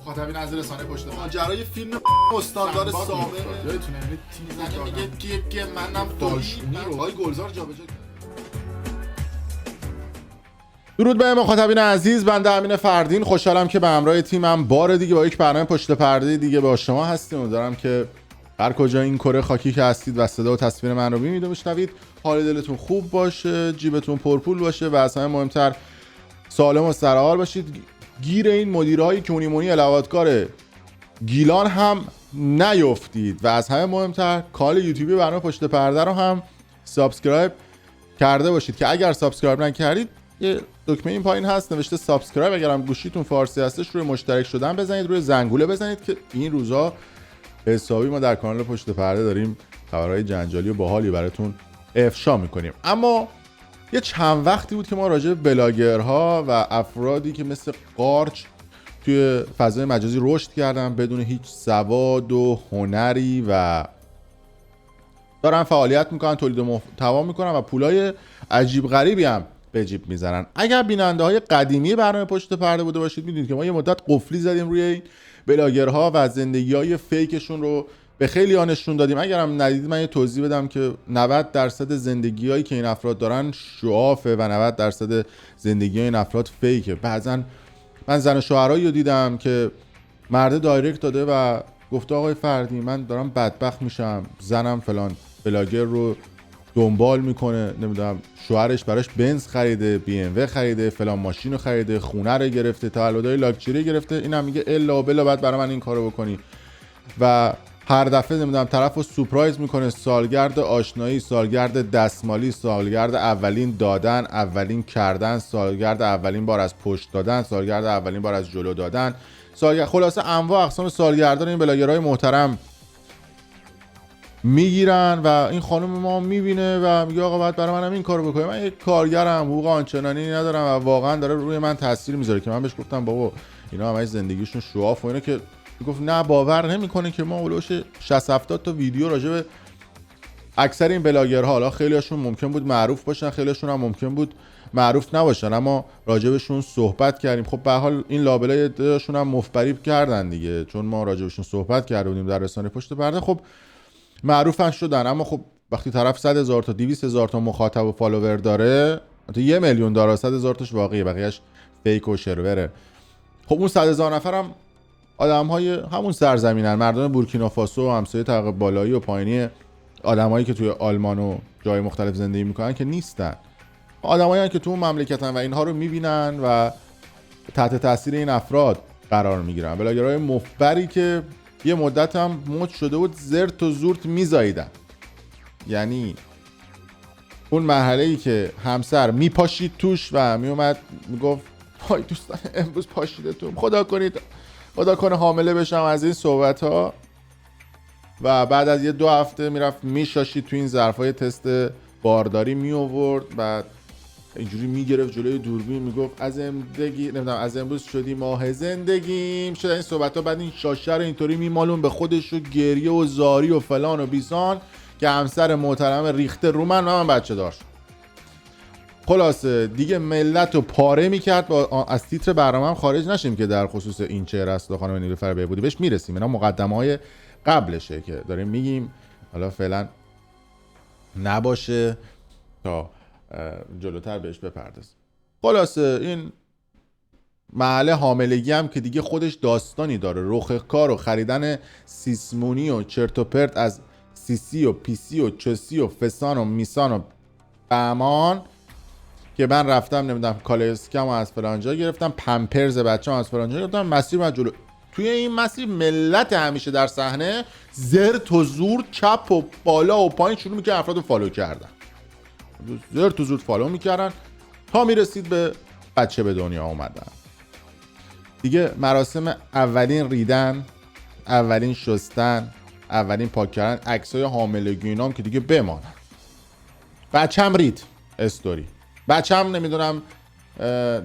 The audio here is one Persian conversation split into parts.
مخاطبین از رسانه پشت پرده ماجرای فیلم استاندار سامه یادتونه یعنی میگه که منم داشتونی رو آقای گلزار جابجا کرد. درود به مخاطبین عزیز، بنده امین فردین خوشحالم که به همراه تیمم بار دیگه با یک برنامه پشت پرده دیگه با شما هستیم. امیدوارم که هر کجا این کره خاکی که هستید و صدا و تصویر من رو می‌بینید و میشنوید حال دلتون خوب باشه، جیبتون پرپول باشه و از همه مهمتر سالم و سرحال باشید. گیر این مدیرهای کونیمونی علاواتکار گیلان هم نیفتید و از همه مهمتر کانال یوتیوبی برنامه پشت پرده رو هم سابسکرایب کرده باشید که اگر سابسکرایب نکردید یه دکمه این پایین هست نوشته سابسکرایب، اگرم گوشیتون فارسی هستش روی مشترک شدن بزنید، روی زنگوله بزنید که این روزا حسابی ما در کانال پشت پرده داریم خبرهای جنجالی و باحالی براتون افشا میکنیم. اما یه چند وقتی بود که ما راجع به بلاگرها و افرادی که مثل قارچ توی فضای مجازی رشد کردن بدون هیچ سواد و هنری و دارن فعالیت میکنن، تولید محتوا میکنن و پولای عجیب غریبی هم به جیب میزنن. اگر بیننده های قدیمی برنامه پشت پرده بوده باشید میدونید که ما یه مدت قفلی زدیم روی این بلاگرها و زندگی های فیکشون رو به خیلی ها نشون دادیم. اگرم ندیدید من یه توضیح بدم که 90% زندگی هایی که این افراد دارن شعافه و 90% زندگی های این افراد فیکه. بعضن من زن شوهرایی رو دیدم که مرد دایرکت داده و گفته آقای فردی من دارم بدبخت میشم، زنم فلان بلاگر رو دنبال میکنه، نمیدونم شوهرش براش بنز خریده، بی ام و خریده، فلان ماشین رو خریده، خونه رو گرفته، تولدهای لاکچری گرفته، اینم میگه الا بلا بعد برای من این کارو بکنی و هر دفعه نمیدونم طرفو سورپرایز میکنه، سالگرد آشنایی، سالگرد دستمالی، سالگرد اولین دادن، اولین کردن، سالگرد اولین بار از پشت دادن، سالگرد اولین بار از جلو دادن، خلاصه انواع اقسام سالگردان این بلاگرهای محترم میگیرن و این خانم ما میبینه و میگه آقا باید برای منم این کارو بکنه، من یک کارگرم، حقوق آنچنانی ندارم و واقعا داره روی من تاثیر میذاره. که من بهش گفتم بابا اینا همش زندگیشون شواف و اینا، که گفت نه باور نمیکنه که ما اولش 60 70 تا ویدیو راجع به اکثر این بلاگرها، حالا خیلیاشون ممکن بود معروف باشن، خیلیاشون هم ممکن بود معروف نباشن، اما راجبشون صحبت کردیم. خب به هر حال این لابلای داشون هم مفبریب کردن دیگه، چون ما راجبشون صحبت کرده بودیم در رسانه پشت پرده، خب معروفن شدن. اما خب وقتی طرف 100,000 تا 200,000 تا مخاطب و فالوور داره، تا 1,000,000 داره، 100,000 تاش واقعیه، بقیه‌اش فیک و شروره. خب اون 100,000 نفر هم آدم‌های همون سرزمینن، مردم بورکینافاسو و همسایه طبقه بالایی و پایینی، آدمایی که توی آلمان و جای مختلف زندگی میکنن که نیستن، آدمایی که تو اون مملکتن و اینها رو میبینن و تحت تاثیر این افراد قرار میگیرن. بلاگرهای مفبری که یه مدت هم مد شده بود زرت و زورت میزاییدن، یعنی اون مرحله‌ای که همسر میپاشید توش و میومد میگفت های دوستان امروز پاشیدتون، خدا کنه حامله بشم از این صحبت ها، و بعد از 2 هفته میرفت میشاشید تو این ظرفای تست بارداری می آورد، بعد اینجوری میگرفت جلوی دوربین میگفت از امروز شدی ماه زندگیم شد این صحبت ها. بعد این شاشه رو اینطوری میمالون به خودش و گریه و زاری و فلان و بیسان که همسر محترم ریخته رو من بچه داشت. خلاصه دیگه ملت رو پاره میکرد. از تیتر برنامه هم خارج نشیم که در خصوص این چهره است خانم نیلوفر بهبودی بهش میرسیم، اینا مقدمه‌های قبلشه که داریم میگیم، حالا فعلا نباشه تا جلوتر بهش بپردازیم. خلاصه این محله حاملگی هم که دیگه خودش داستانی داره، رخ کار و خریدن سیسمونی و چرت و پرت از سیسی و پیسی و چسی و فسان و میسان و بهمان، که من رفتم نمیدونم کالسکم از فلانجا گرفتم، پمپرز بچه‌م از فلانجا گرفتم، مسیر من جلو. توی این مسیر ملت همیشه در صحنه زرت و زور چپ و بالا و پایین شروع می‌کردن افراد رو فالو کردن، زرت و زور فالو می‌کردن تا میرسید به بچه به دنیا اومدن. دیگه مراسم اولین ریدن، اولین شستن، اولین پاک کردن، عکسای حاملگی اینام که دیگه بمانن. بچه‌م رید استوری، بچه‌م نمیدونم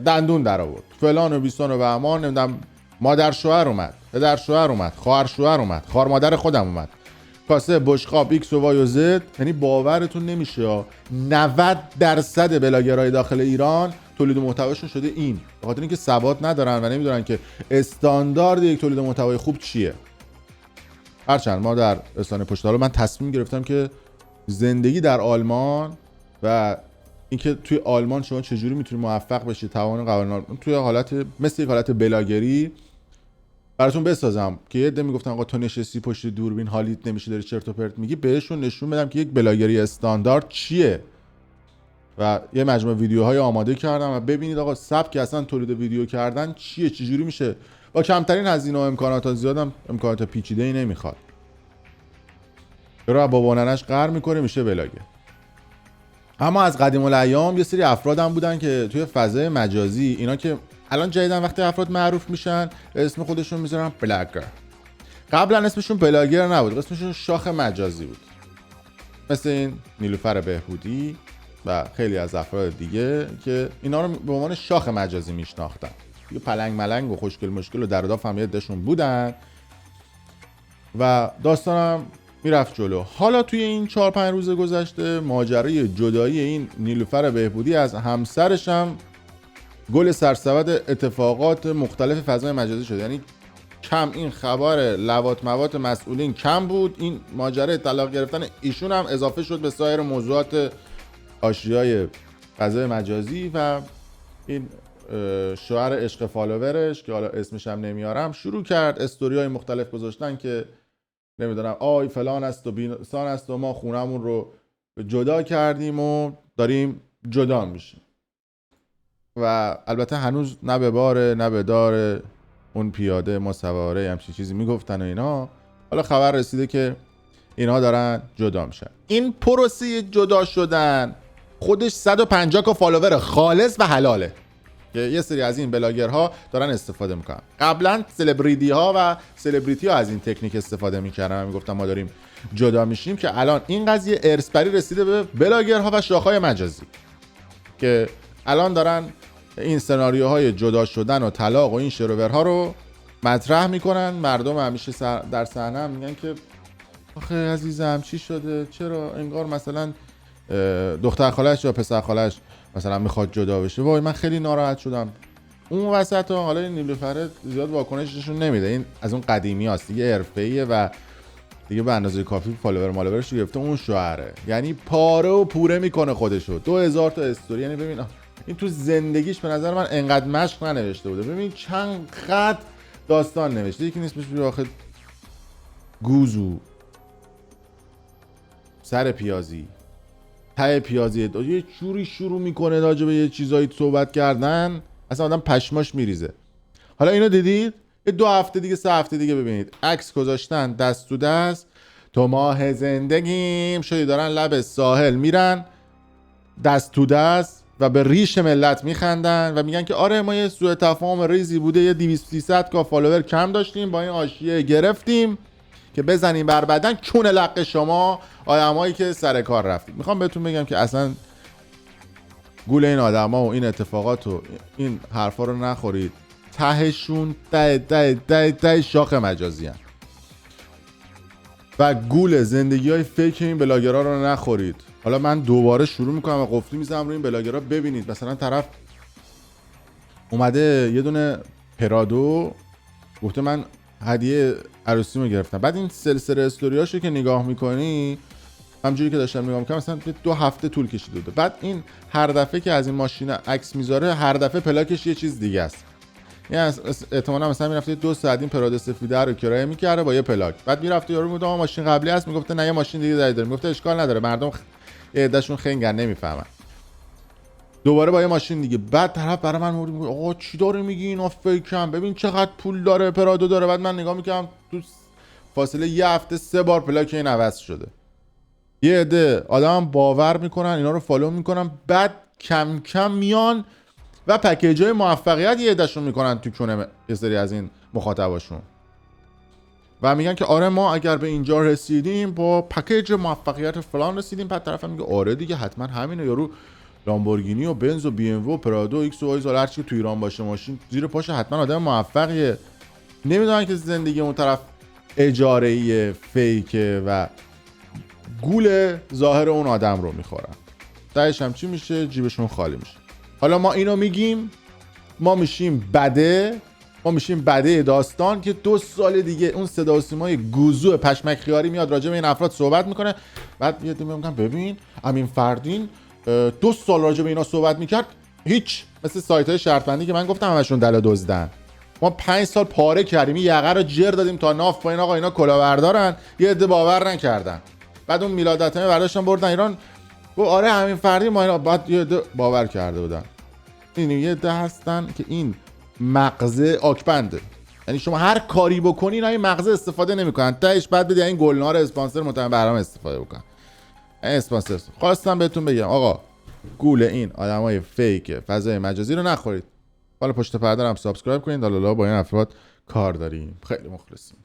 دندون در آورد، فلان و بیسان و بهمان، نمیدونم مادر شوهر اومد، پدر شوهر اومد، خواهر شوهر اومد، خواهر مادر خودم اومد، کاسه بشقاب ایکس و وای و زد. یعنی باورتون نمیشه 90% بلاگرهای داخل ایران تولید محتواشون شده این، به خاطر اینکه ثبات ندارن و نمیدونن که استاندارد یک تولید محتوای خوب چیه. هرچند ما در رسانه پشت حالا من تصمیم گرفتم که زندگی در آلمان و اینکه توی آلمان شما چجوری میتونید موفق بشید، توان قوانین توی حالت مثل یک حالت بلاگری براتون بسازم که یه عده میگفتن آقا تو نشستی پشت دوربین حالیت نمیشه داری چرت و پرت میگی، بهشون نشون بدم که یک بلاگری استاندارد چیه و یه مجموعه ویدیوهای آماده کردم و ببینید آقا سبک اصلا تولید ویدیو کردن چیه، چجوری میشه با کمترین هزینه و امکانات، زیادم امکانات پیچیده‌ای نمیخواد. چرا بابا ننش قهر میکنه میشه بلاگر. اما از قدیم الایام یه سری افراد هم بودن که توی فضای مجازی، اینا که الان جدیدن وقتی افراد معروف میشن اسم خودشون میذارن بلاگر. قبلا اسمشون بلاگر نبود، اسمشون شاخ مجازی بود، مثل این نیلوفر بهبودی و خیلی از افراد دیگه که اینا رو به عنوان شاخ مجازی میشناختن. یه پلنگ ملنگ و خوشگل مشکل و در داف هم یه عده‌شون بودن و داستانم میرفت جلو. حالا توی این 4-5 روز گذشته ماجرای جدایی این نیلوفر بهبودی از همسرش هم گل سرسبد اتفاقات مختلف فضای مجازی شد. یعنی کم این خبر لواط موات مسئولین کم بود، این ماجرای طلاق گرفتن ایشون هم اضافه شد به سایر موضوعات آشیای فضای مجازی و این شوهر عشق فالوورش که حالا اسمش هم نمیارم شروع کرد استوری‌های مختلف گذاشتن که نمیدونم آی فلان است و بیسان است و ما خونمون رو جدا کردیم و داریم جدا میشیم و البته هنوز نه به باره نه به داره اون پیاده ما سواره همچین چیزی میگفتن و اینا. حالا خبر رسیده که اینا دارن جدا میشن. این پروسه جدا شدن خودش 150 کا فالوور خالص و حلاله که یه سری از این بلاگرها دارن استفاده میکنن. قبلا سلبریتی ها و سلبریتی ها از این تکنیک استفاده میکردن، میگفتن ما داریم جدا میشیم، که الان این قضیه ارث‌بری رسیده به بلاگرها و شاخهای مجازی که الان دارن این سناریوهای جدا شدن و طلاق و این شروورها رو مطرح میکنن. مردم همیشه در صحنه هم میگن که آخه عزیزم چی شده، چرا انگار مثلا دختر خالش یا پسر خالش مثلا میخواد جدا بشه، وای من خیلی ناراحت شدم. اون وسط حالا این نیلوفر زیاد واکنششون نمیده، این از اون قدیمی هست دیگه، حرفه‌ایه و دیگه به اندازه کافی فالوور مالورش گرفته. اون شوهره یعنی پاره و پوره میکنه خودشو، 2000 تا استوری. یعنی ببین این تو زندگیش به نظر من انقدر مشق ننوشته بوده. ببین چند خط داستان نوشته، یکی نیست بشه آخه گوزو سر پیازی ته پیازی یه جوری شروع میکنه راجع به یه چیزایی صحبت کردن اصلا آدم پشماش میریزه. حالا اینو دیدید؟ یه 2 هفته دیگه 3 هفته دیگه ببینید عکس گذاشتن دست تو دست، تو ماه زندگیم شدی، دارن لب ساحل میرن دست تو دست و به ریش ملت میخندن و میگن که آره ما یه سوء تفاهم ریزی بوده، یه 200-300 کا فالوور کم داشتیم، با این حاشیه گرفتیم که بزنیم بر بدن کون لق شما آدمایی که سر کار رفتید. میخوام بهتون بگم که اصلا گول این آدما و این اتفاقات و این حرفا رو نخورید، تهشون ده شاخ مجازی هن. و گول زندگی های فیک این بلاگرها رو نخورید. حالا من دوباره شروع میکنم و قفلی میزنم روی این بلاگرها. ببینید مثلا طرف اومده یه دونه پرادو گفته من هدیه عروسیمو گرفتم، بعد این سلسله استوریاشو که نگاه میکنی همجوری که داشتم نگاه میکنم مثلا 2 هفته طول کشیده بود. بعد این هر دفعه که از این ماشین عکس میذاره هر دفعه پلاکش یه چیز دیگه است. یعنی احتمالاً مثلا میرفته 2 ساعت این پرادو سفیده رو کرایه میکرده با یه پلاک، بعد میرفته یارو میگفت ماشین قبلی است، میگفته نه یه ماشین دیگه داریم، میگفته اشکال نداره مردم یه عدهشون خنگن نمیفهمن، دوباره با یه ماشین دیگه. بعد طرف برای من میگه آقا چی داره میگی اینا فیکم، ببین چقدر پول داره پرادو داره. بعد من نگاه میکنم تو فاصله یه هفته 3 بار پلاک این عوض شده. یه عده آدم باور میکنن اینا رو فالو میکنن، بعد کم کم میان و پکیج‌های موفقیت یه عدهشون میکنن تو کونه یه سری از این مخاطباشون و میگن که آره ما اگر به اینجا رسیدیم با پکیج موفقیت فلان رسیدیم. بعد طرف میگه آره دیگه حتما همینه، یارو لامبورگینی و بنز و بی ام و پرادو ایکس و وای زال هر چی تو ایران باشه ماشین زیر پاش حتما آدم موفقیه. نمیدونن که زندگی اون طرف اجاره‌ای فیکه و گول ظاهر اون آدم رو میخورن. تهش هم چی میشه؟ جیبشون خالی میشه. حالا ما اینو میگیم، ما میشیم بده داستان که 2 سال دیگه اون صدا و سیمای گوزو پشمک خیاری میاد راجع به این افراد صحبت میکنه، بعد میاد میگم ببین امین فردین 2 سال راجع به اینا صحبت میکرد، هیچ. مثل سایت های شرط بندی که من گفتم همشون دل دزدن. ما 5 سال پاره کردیم، یقه رو جر دادیم تا ناف پایین، آقا اینا کلاهبردارن، یه عده باور نکردن. بعد اون میلادتمه برداشتن بردن ایران، و آره همین فردی ما اینا، بعد یه عده باور کرده بودن. این یه عده هستن که این مغزه آکبنده، یعنی شما هر کاری بکنی اینا این مغزه استفاده نمیکنن، تهش بعد بدی این گلنار اسپانسر مطمئن برام استفاده بکنن. اسپانسر خواستم بهتون بگم آقا گول این آدمای فیک فضای مجازی رو نخورید. حالا پشت پرده هم سابسکرایب کنید، حالا با این افراد کار داریم. خیلی مخلصیم.